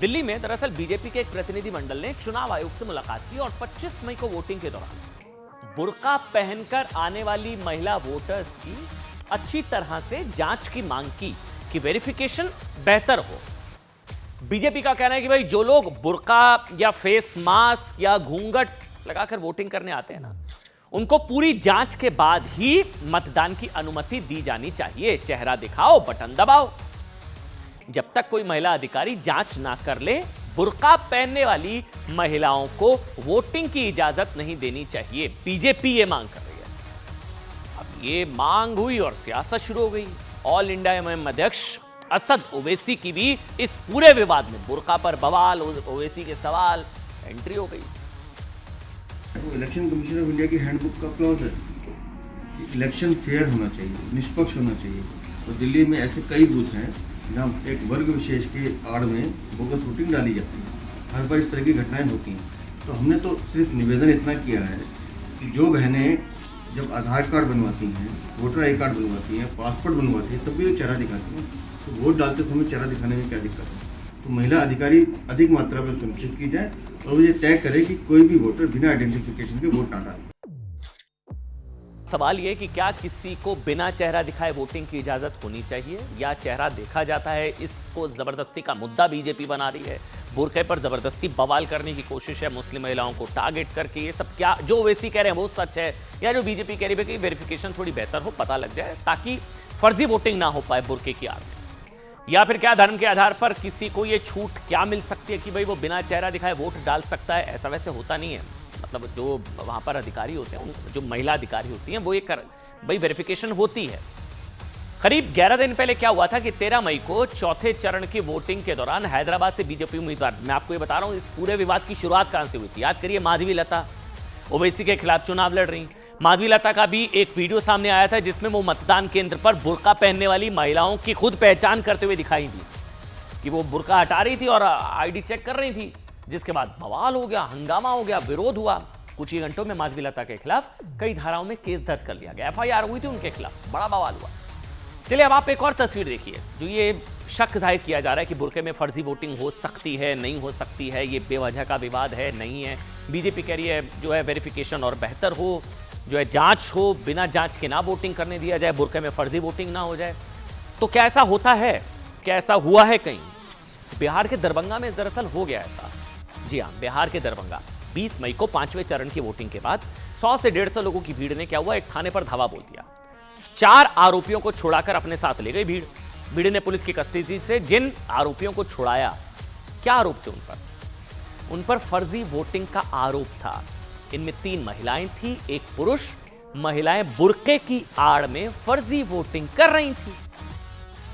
S1: दिल्ली में दरअसल बीजेपी के एक प्रतिनिधि मंडल ने चुनाव आयोग से मुलाकात की और 25 मई को वोटिंग के दौरान बुर्का पहनकर आने वाली महिला वोटर्स की अच्छी तरह से जांच की मांग की कि वेरिफिकेशन बेहतर हो। बीजेपी का कहना है कि भाई जो लोग बुर्का या फेस मास्क या घूंघट लगाकर वोटिंग करने आते हैं ना, उनको पूरी जांच के बाद ही मतदान की अनुमति दी जानी चाहिए। चेहरा दिखाओ, बटन दबाओ। जब तक कोई महिला अधिकारी जांच ना कर ले, बुर्का पहनने वाली महिलाओं को वोटिंग की इजाजत नहीं देनी चाहिए। बीजेपी ये मांग कर रही है। अब ये मांग हुई और सियासत शुरू हो गई। ऑल इंडिया एमआईएम अध्यक्ष असद ओवैसी की भी इस पूरे विवाद में बुर्का पर बवाल, ओवैसी के सवाल, एंट्री हो गई।
S13: इलेक्शन कमीशन ऑफ इंडिया की हैंडबुक का क्लॉज है, इलेक्शन फेयर होना चाहिए, निष्पक्ष होना चाहिए। और दिल्ली में ऐसे कई बूथ हैं जहाँ एक वर्ग विशेष के आड़ में बोगस वोटिंग डाली जाती है। हर बार इस तरह की घटनाएं होती हैं। तो हमने तो सिर्फ निवेदन इतना किया है कि जो बहनें जब आधार कार्ड बनवाती हैं, वोटर आई कार्ड बनवाती हैं, पासपोर्ट बनवाती हैं, तब भी वो चेहरा दिखाती हैं। तो वोट डालते समय चेहरा दिखाने में क्या दिक्कत है? तो महिला अधिकारी अधिक मात्रा में सुनिश्चित की जाए और वो ये तय करे कि कोई भी वोटर बिना आइडेंटिफिकेशन के वोट ना डाले।
S1: सवाल यह कि क्या किसी को बिना चेहरा दिखाए वोटिंग की इजाजत होनी चाहिए या चेहरा देखा जाता है, इसको जबरदस्ती का मुद्दा बीजेपी बना रही है। बुरखे पर जबरदस्ती बवाल करने की कोशिश है, मुस्लिम महिलाओं को टारगेट करके। ये सब क्या जो ओवैसी कह रहे हैं वो सच है या जो बीजेपी कह रही है कि वेरिफिकेशन थोड़ी बेहतर हो, पता लग जाए ताकि फर्जी वोटिंग ना हो पाए बुरखे की आड़ में। या फिर क्या धर्म के आधार पर किसी को ये छूट क्या मिल सकती है कि भाई वो बिना चेहरा दिखाए वोट डाल सकता है? ऐसा वैसे होता नहीं है। मतलब जो वहां पर अधिकारी होते हैं, जो महिला अधिकारी होती हैं, वो ये भाई वेरिफिकेशन होती है। करीब 11 दिन पहले क्या हुआ था कि 13 मई को चौथे चरण की वोटिंग के दौरान हैदराबाद से बीजेपी उम्मीदवार, मैं आपको ये बता रहा हूं इस पूरे विवाद की शुरुआत कहां से हुई थी। याद करिए, माधवी लता ओवैसी के खिलाफ चुनाव लड़ रही। माधवी लता का भी एक वीडियो सामने आया था जिसमें वो मतदान केंद्र पर बुर्का पहनने वाली महिलाओं की खुद पहचान करते हुए दिखाई दी कि वो बुर्का हटा रही थी और आईडी चेक कर रही थी, जिसके बाद बवाल हो गया, हंगामा हो गया, विरोध हुआ। कुछ ही घंटों में माधवी लता के खिलाफ कई धाराओं में केस दर्ज कर लिया गया, एफआईआर हुई थी उनके खिलाफ, बड़ा बवाल हुआ। चलिए अब आप एक और तस्वीर देखिए जो ये शक जाहिर किया जा रहा है कि बुरके में फर्जी वोटिंग हो सकती है, नहीं हो सकती है, ये बेवजह का विवाद है, नहीं है। बीजेपी कह रही है जो है वेरिफिकेशन और बेहतर हो, जो है जांच हो, बिना जांच के ना वोटिंग करने दिया जाए, बुरके में फर्जी वोटिंग ना हो जाए। तो क्या ऐसा होता है? क्या ऐसा हुआ है कहीं? बिहार के दरभंगा में दरअसल हो गया ऐसा। जी हाँ, बिहार के दरभंगा 20 मई को 5वें चरण की वोटिंग के बाद 100 से 150 लोगों की भीड़ ने क्या हुआ, एक थाने पर धावा बोल दिया। 4 आरोपियों को छुड़ाकर अपने साथ ले गई भीड़ ने पुलिस की कस्टडी से जिन आरोपियों को छुड़ाया, क्या आरोप थे उन पर फर्जी वोटिंग का आरोप था। इनमें 3 महिलाएं थी, 1 पुरुष। महिलाएं बुर्के की आड़ में फर्जी वोटिंग कर रही थी,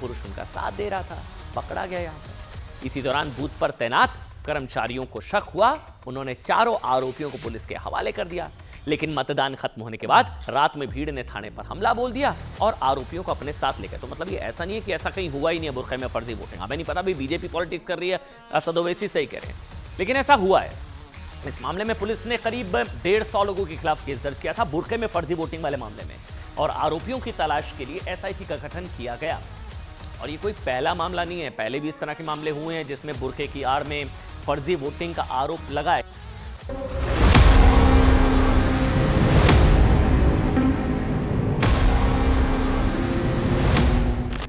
S1: पुरुष उनका साथ दे रहा था, पकड़ा गया यहां पर। इसी दौरान बूथ पर तैनात कर्मचारियों को शक हुआ, उन्होंने चारों आरोपियों को पुलिस के हवाले कर दिया। लेकिन मतदान खत्म होने के बाद रात में भीड़ ने थाने पर हमला बोल दिया और आरोपियों को अपने साथ ले गए। तो मतलब ये ऐसा नहीं है कि ऐसा कहीं हुआ ही नहीं है बुरखे में फर्जी वोटिंग। हमें नहीं पता, भी बीजेपी पॉलिटिक्स कर रही है, असद ओवैसी सही कह रहे हैं, लेकिन ऐसा हुआ है। इस मामले में पुलिस ने करीब 150 लोगों के खिलाफ केस दर्ज किया था बुरखे में फर्जी वोटिंग वाले मामले में, और आरोपियों की तलाश के लिए एसआईटी का गठन किया गया। और ये कोई पहला मामला नहीं है, पहले भी इस तरह के मामले हुए हैं जिसमें बुरखे की आड़ में फर्जी वोटिंग का आरोप लगा है।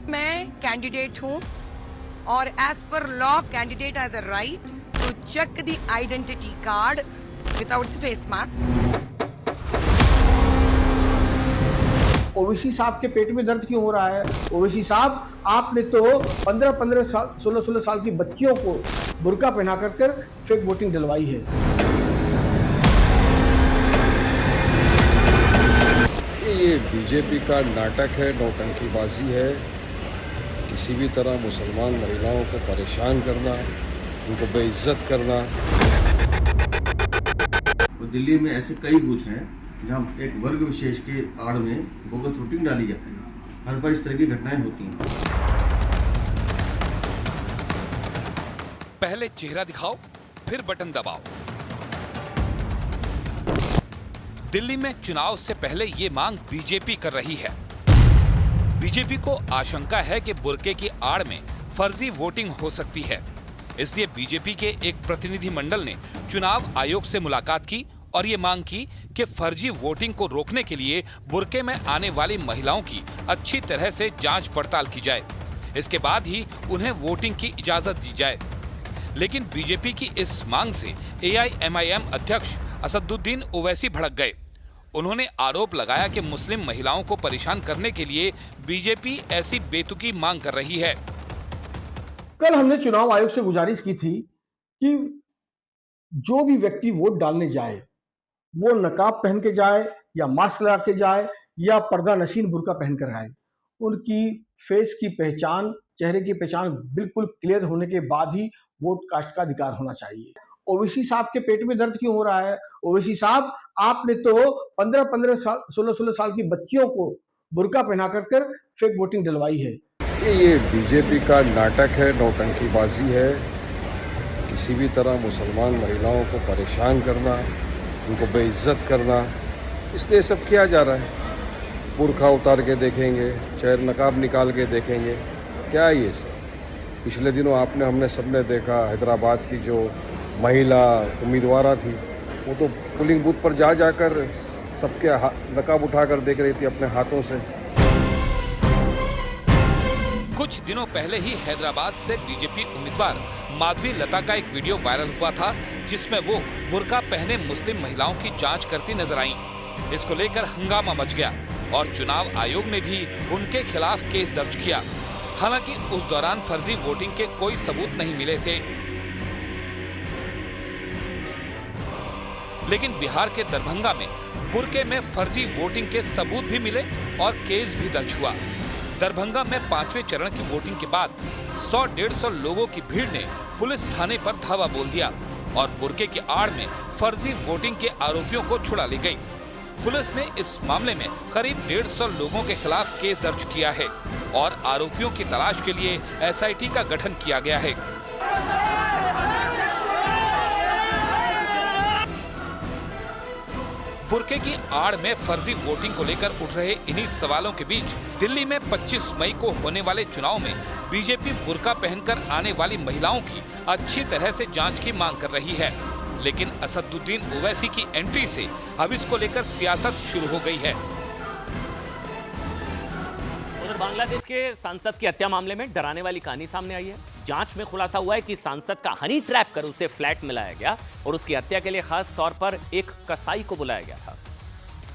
S14: मैं कैंडिडेट हूं और as per law candidate has a right to check the identity card without the face mask.
S15: Owaisi साहब के पेट में दर्द क्यों हो रहा है? ओवैसी साहब, आपने तो 15-15 साल 16-16 साल की बच्चियों को बुर्का पहना कर फेक वोटिंग दिलवाई है।
S16: ये बीजेपी का नाटक है, नौटंकीबाजी है। किसी भी तरह मुसलमान महिलाओं को परेशान करना, उनको बेइज्जत करना।
S13: दिल्ली में ऐसे कई बूथ हैं जहां एक वर्ग विशेष के आड़ में बोगस वोटिंग डाली जाती है। हर बार इस तरह की घटनाएं होती हैं।
S11: पहले चेहरा दिखाओ, फिर बटन दबाओ। दिल्ली में चुनाव से पहले ये मांग बीजेपी कर रही है। बीजेपी को आशंका है कि बुरके की आड़ में फर्जी वोटिंग हो सकती है, इसलिए बीजेपी के एक प्रतिनिधि मंडल ने चुनाव आयोग से मुलाकात की और ये मांग की कि फर्जी वोटिंग को रोकने के लिए बुरके में आने वाली महिलाओं की अच्छी तरह से जांच पड़ताल की जाए, इसके बाद ही उन्हें वोटिंग की इजाजत दी जाए। लेकिन बीजेपी की इस मांग से एआईएमआईएम अध्यक्ष असदुद्दीन ओवैसी भड़क गए। उन्होंने आरोप लगाया कि मुस्लिम महिलाओं को परेशान करने के लिए बीजेपी ऐसी बेतुकी मांग कर रही है।
S15: कल हमने चुनाव आयोग से गुजारिश की थी कि जो भी व्यक्ति वोट डालने जाए वो नकाब पहन के जाए या मास्क लगा के जाए या पर्दा नशीन बुर्का पहन कर आए। उनकी फेस की पहचान, चेहरे की पहचान बिल्कुल क्लियर होने के बाद ही वोट कास्ट का अधिकार होना चाहिए। ओवैसी साहब के पेट में दर्द क्यों हो रहा है? ओवैसी साहब, आपने तो 15-15 साल 16-16 साल की बच्चियों को बुर्का पहना कर फेक वोटिंग दिलवाई है।
S16: ये बीजेपी का नाटक है, नौटंकीबाजी है। किसी भी तरह मुसलमान महिलाओं को परेशान करना, उनको बेइज्जत करना, इसलिए सब किया जा रहा है। बुर्खा उतार के देखेंगे, चाहे नकाब निकाल के देखेंगे, क्या है ये सब? पिछले दिनों हमने सबने देखा हैदराबाद की जो महिला उम्मीदवार थी, वो तो पोलिंग बूथ पर जाकर सबके नकाब उठाकर देख रही थी अपने हाथों से।
S11: कुछ दिनों पहले ही हैदराबाद से बीजेपी उम्मीदवार माधवी लता का एक वीडियो वायरल हुआ था, जिसमें वो बुर्का पहने मुस्लिम महिलाओं की जांच करती नजर आईं। इसको लेकर हंगामा मच गया और चुनाव आयोग ने भी उनके खिलाफ केस दर्ज किया। हालांकि उस दौरान फर्जी वोटिंग के कोई सबूत नहीं मिले थे, लेकिन बिहार के दरभंगा में बुर्के में फर्जी वोटिंग के सबूत भी मिले और केस भी दर्ज हुआ। दरभंगा में 5वें चरण की वोटिंग के बाद 100-150 लोगों की भीड़ ने पुलिस थाने पर धावा बोल दिया और बुर्के की आड़ में फर्जी वोटिंग के आरोपियों को छुड़ा ली गई। पुलिस ने इस मामले में करीब 150 लोगों के खिलाफ केस दर्ज किया है और आरोपियों की तलाश के लिए SIT का गठन किया गया है। बुर्के की आड़ में फर्जी वोटिंग को लेकर उठ रहे इन्हीं सवालों के बीच दिल्ली में 25 मई को होने वाले चुनाव में बीजेपी बुर्का पहनकर आने वाली महिलाओं की अच्छी तरह से जांच की मांग कर रही है, लेकिन असदुद्दीन ओवैसी की एंट्री से अब इसको लेकर सियासत शुरू हो गई है।
S1: उधर बांग्लादेश के सांसद की हत्या मामले में डराने वाली कहानी सामने आई है। जांच में खुलासा हुआ है कि सांसद का हनी ट्रैप कर उसे फ्लैट में लाया गया और उसकी हत्या के लिए खास तौर पर एक कसाई को बुलाया गया था,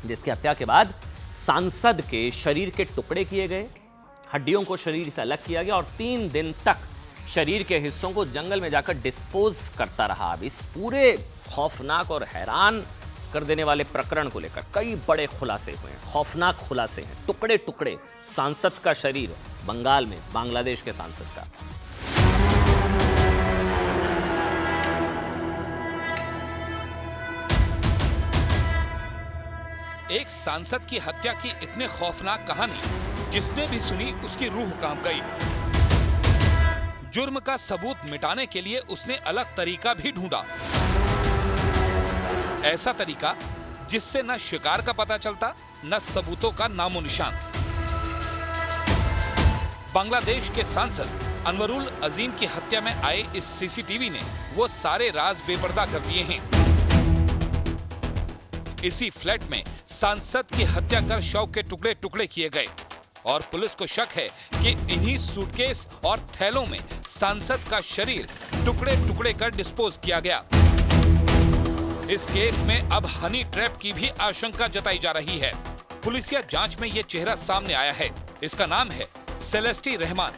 S1: जिसकी हत्या के बाद सांसद के शरीर के टुकड़े किए गए, हड्डियों को शरीर से अलग किया गया और 3 दिन तक शरीर के हिस्सों को जंगल में जाकर डिस्पोज करता रहा। अब इस पूरे खौफनाक और हैरान कर देने वाले प्रकरण को लेकर कई बड़े खुलासे हुए हैं, खौफनाक खुलासे हैं। टुकड़े टुकड़े सांसद का शरीर बंगाल में, बांग्लादेश के सांसद का।
S11: एक सांसद की हत्या की इतने खौफनाक कहानी जिसने भी सुनी उसकी रूह कांप गई। जुर्म का सबूत मिटाने के लिए उसने अलग तरीका भी ढूंढा, ऐसा तरीका जिससे न शिकार का पता चलता न सबूतों का नामो निशान। बांग्लादेश के सांसद अनवरुल अजीम की हत्या में आए इस सीसीटीवी ने वो सारे राज बेपर्दा कर दिए हैं। इसी फ्लैट में सांसद की हत्या कर शव के टुकड़े टुकड़े किए गए और पुलिस को शक है कि इन्हीं सूटकेस और थैलों में सांसद का शरीर टुकड़े टुकड़े कर डिस्पोज किया गया। इस केस में अब हनी ट्रैप की भी आशंका जताई जा रही है। पुलिसिया जांच में ये चेहरा सामने आया है। इसका नाम है सेलेस्टी रहमान।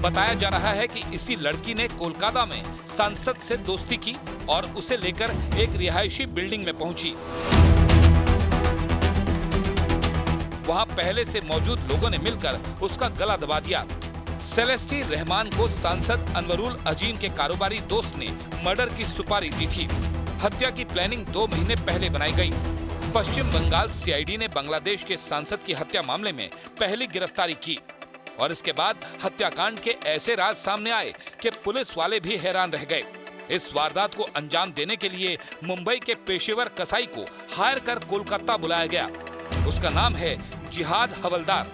S11: बताया जा रहा है कि इसी लड़की ने कोलकाता में सांसद से दोस्ती की और उसे लेकर एक रिहायशी बिल्डिंग में पहुंची। वहां पहले से मौजूद लोगों ने मिलकर उसका गला दबा दिया। सेलेस्टी रहमान को सांसद अनवरुल अजीम के कारोबारी दोस्त ने मर्डर की सुपारी दी थी। हत्या की प्लानिंग 2 महीने पहले बनाई गई। पश्चिम बंगाल CID ने बांग्लादेश के सांसद की हत्या मामले में पहली गिरफ्तारी की और इसके बाद हत्याकांड के ऐसे राज सामने आए कि पुलिस वाले भी हैरान रह गए। इस वारदात को अंजाम देने के लिए मुंबई के पेशेवर कसाई को हायर कर कोलकाता बुलाया गया। उसका नाम है जिहाद हवलदार।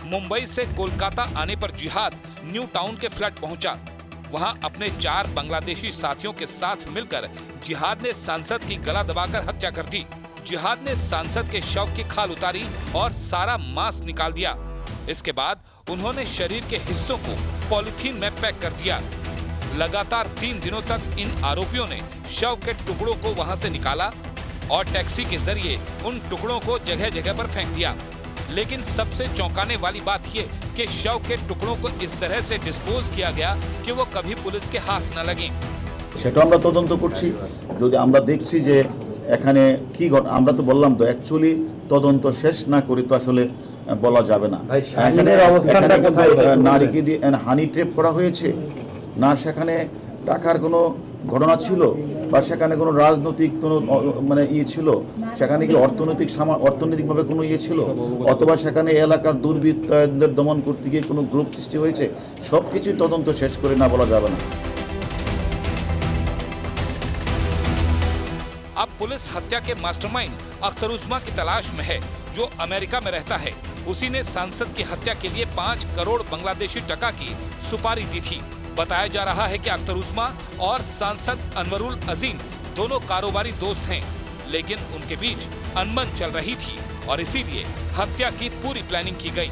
S11: मुंबई से कोलकाता आने पर जिहाद न्यू टाउन के फ्लैट पहुंचा। वहां अपने 4 बांग्लादेशी साथियों के साथ मिलकर जिहाद ने सांसद की गला दबाकर हत्या कर दी। जिहाद ने सांसद के शव की खाल उतारी और सारा मांस निकाल दिया। इसके बाद उन्होंने शरीर के हिस्सों को पॉलीथीन में पैक कर दिया। लगातार 3 दिनों तक इन आरोपियों ने शव के टुकड़ों को वहां से निकाला और टैक्सी के जरिए उन टुकड़ों को जगह जगह पर फेंक दिया। लेकिन सबसे चौंकाने वाली बात ये कि शव के टुकड़ों को इस तरह से डिस्पोज किया गया कि वो कभी पुलिस के हाथ न लगे।
S17: সেটা আমরা তদন্ত করছি। যদি আমরা দেখছি যে এখানে কি আমরা তো বললাম তো অ্যাকচুয়ালি তদন্ত শেষ না করি তো আসলে বলা যাবে না। এখানে নারীকে দিয়ে হানি ট্র্যাপ করা হয়েছে না, সেখানে টাকার কোনো ঘটনা ছিল বা সেখানে কোনো রাজনৈতিক কোনো মানে ছিল, সেখানে কি অর্থনৈতিকভাবে কোনো ছিল, অথবা সেখানে এলাকার দুর্বৃত্তদের দমন করতে গিয়ে কোনো গ্রুপ সৃষ্টি হয়েছে, সব কিছুই তদন্ত শেষ করে না বলা যাবে না।
S11: अब पुलिस हत्या के मास्टरमाइंड अख्तर उस्मा की तलाश में है, जो अमेरिका में रहता है। उसी ने सांसद की हत्या के लिए 5 करोड़ बांग्लादेशी टका की सुपारी दी थी। बताया जा रहा है कि अख्तर उस्मा और सांसद अनवरुल अजीम दोनों कारोबारी दोस्त हैं, लेकिन उनके बीच अनबन चल रही थी और इसीलिए हत्या की पूरी प्लानिंग की गई।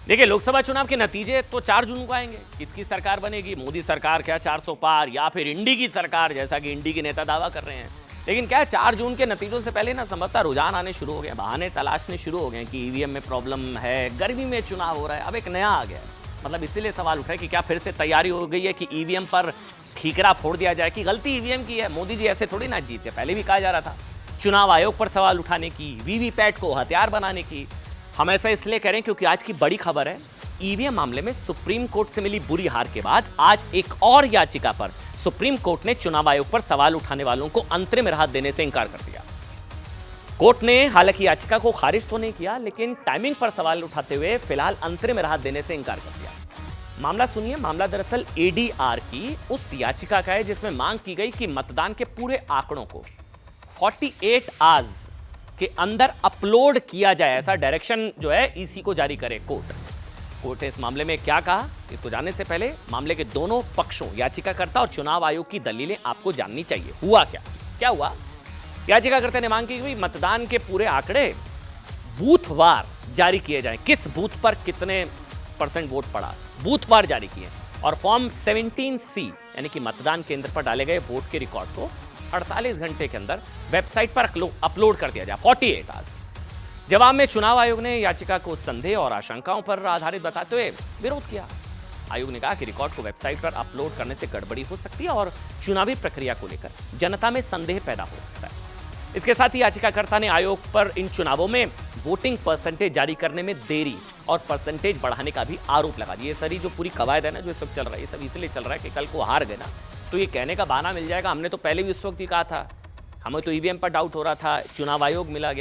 S1: देखिए, लोकसभा चुनाव के नतीजे तो 4 जून को आएंगे। किसकी सरकार बनेगी? मोदी सरकार क्या 400 पार, या फिर इंडी की सरकार, जैसा कि इंडी के नेता दावा कर रहे हैं। लेकिन क्या 4 जून के नतीजों से पहले ना संभवतः रुझान आने शुरू हो गए, बहाने तलाशने शुरू हो गए कि ईवीएम में प्रॉब्लम है, गर्मी में चुनाव हो रहा है। अब एक नया आ गया, मतलब इसीलिए सवाल उठा है कि क्या फिर से तैयारी हो गई है कि ईवीएम पर ठीकरा फोड़ दिया जाए कि गलती ईवीएम की है। मोदी जी ऐसे थोड़ी ना जीते, पहले भी कहा जा रहा था। चुनाव आयोग पर सवाल उठाने की, वीवीपैट को हथियार बनाने की। हम ऐसा इसलिए करें क्योंकि आज की बड़ी खबर है, ईवीएम मामले में सुप्रीम कोर्ट से मिली बुरी हार के बाद आज एक और याचिका पर सुप्रीम कोर्ट ने चुनाव आयोग पर सवाल उठाने वालों को अंतरिम राहत देने से इंकार कर दिया। कोर्ट ने हालांकि याचिका को खारिज तो नहीं किया, लेकिन टाइमिंग पर सवाल उठाते हुए फिलहाल अंतरिम राहत देने से इंकार कर दिया। मामला सुनिए। मामला दरअसल एडीआर की उस याचिका का है जिसमें मांग की गई कि मतदान के पूरे आंकड़ों को 48 आवर्स के अंदर अपलोड किया जाए, ऐसा डायरेक्शन जो है ईसी को जारी करे कोर्ट ने इस मामले में क्या कहा, इसको जानने से पहले मामले के दोनों पक्षों, याचिकाकर्ता और चुनाव आयोग की दलीलें आपको जाननी चाहिए। हुआ क्या हुआ? याचिकाकर्ता ने मांग की कि मतदान के पूरे आंकड़े बूथवार जारी किए जाएं, किस बूथ पर कितने % वोट पड़ा, बूथवार जारी किए, और फॉर्म 17C यानी कि मतदान केंद्र पर डाले गए वोट के रिकॉर्ड को 48 घंटे के अंदर वेबसाइट पर अपलोड कर दिया जाए, 48 आवर्स। जवाब में चुनाव आयोग ने याचिका को संदेह और आशंकाओं पर आधारित बताते हुए विरोध किया। आयोग ने कहा कि रिकॉर्ड को वेबसाइट पर अपलोड करने से गड़बड़ी हो सकती है और चुनावी प्रक्रिया को लेकर जनता में संदेह पैदा हो सकता है। इसके साथ ही याचिकाकर्ता ने आयोग पर इन चुनावों में वोटिंग परसेंटेज जारी करने में देरी और परसेंटेज बढ़ाने का भी आरोप लगा दिया। सारी जो पूरी कवायद है ना, जो इस वक्त चल रहा है, ये सब इसलिए चल रहा है कि कल को हार गए ना तो ये कहने का बहाना मिल जाएगा, हमने तो पहले भी उस वक्त ही कहा था, हमें तो ईवीएम पर डाउट हो रहा था, चुनाव आयोग मिला गया।